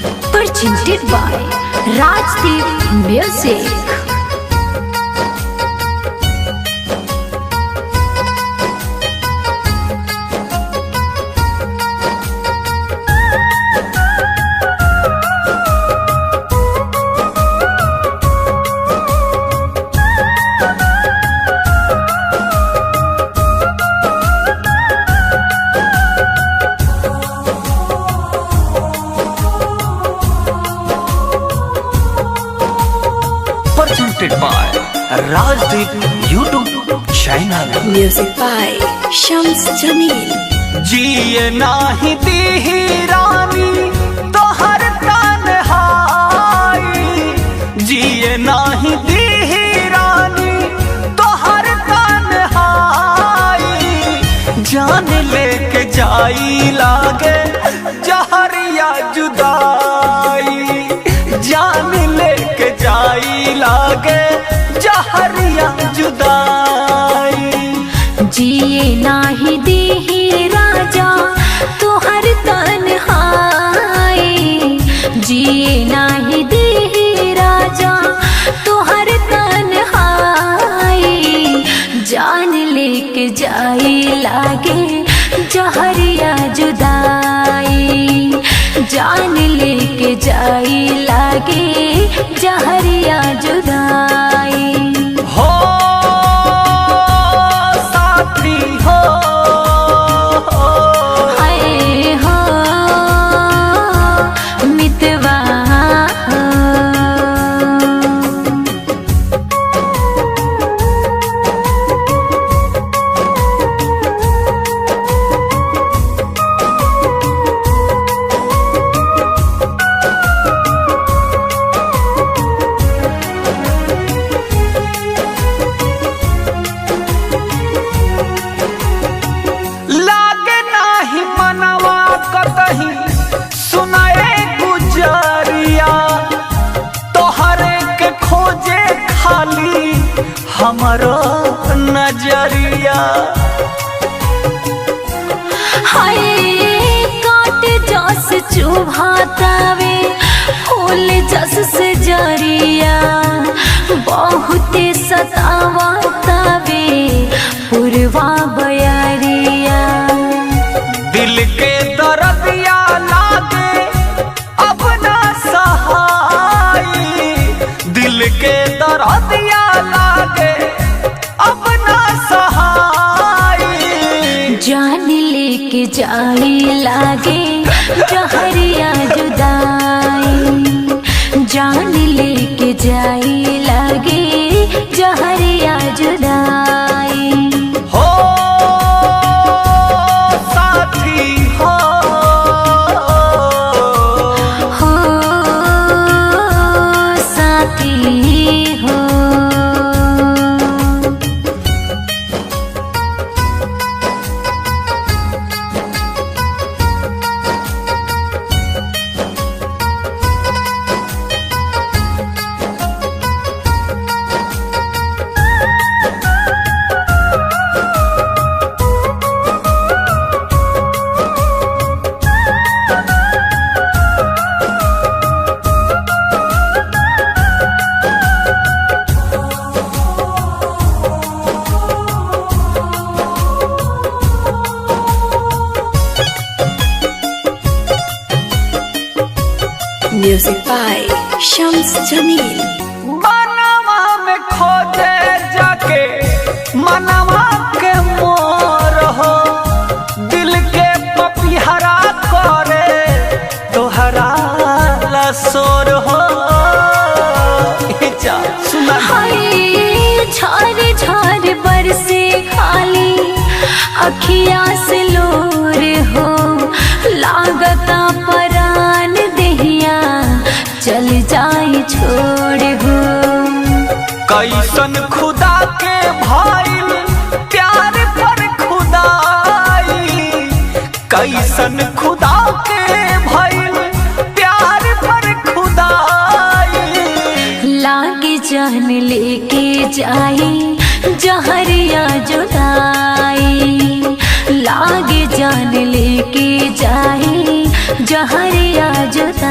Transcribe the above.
presented by Rajdeep Music. presented by Rajdeep YouTube channel. Music by Shams Jamil. जिए नाही दी रानी तोहर तन्हाई, जिए नाही दी रानी तोहर तन्हाई, जान लेके जाई लागे जहरिया जुदाई, जान लेके जाई लागे जहरिया जुदाई। जिए नाही देहि राजा तोहर तन्हाई, जिए नाही देहि राजा तोहर तन्हाई, जान लेके जाई लागे जहरिया जुदाई, जान लेके जाई लागे जहरिया जुदाई। हो साथी हो, हाय हो मितवा हो। लागे नाही मनवा कतही सुनाए गुजरिया, तोहरे के खोजे खाली हमरो नजरिया। हाय काट जस चुभातावे फूल जस से जरिया, बहुते सतावतावे पुरवा बयरिया। दिल के दर्दिया लागे अब ना सहाई, दिल के दर्दिया लागे अब ना सहाई, जान लेके जाई लागे जहरिया जुदाई, जान लेके जाई लागे जहरिया जुदाई। हो साथी हो, हो साथी हो। Music by Shams Jamil. मनवा में खोजे जाके मनवा के मोर हो, दिल के पपिहरा करे तोहरा लसोर हो। सुना हाय झार झार बरसे खाली अखियाँ से लोर हो, लागता परान दहिया चल जाई छोड़ हो। कैसन खुदा के भाईल प्यार पर खुदाई, कैसन खुदा के भाईल प्यार पर खुदाई, लागे जान लेके जाई जहरिया जुदाई, लागे जान लेके जाई जहरिया जुदाई।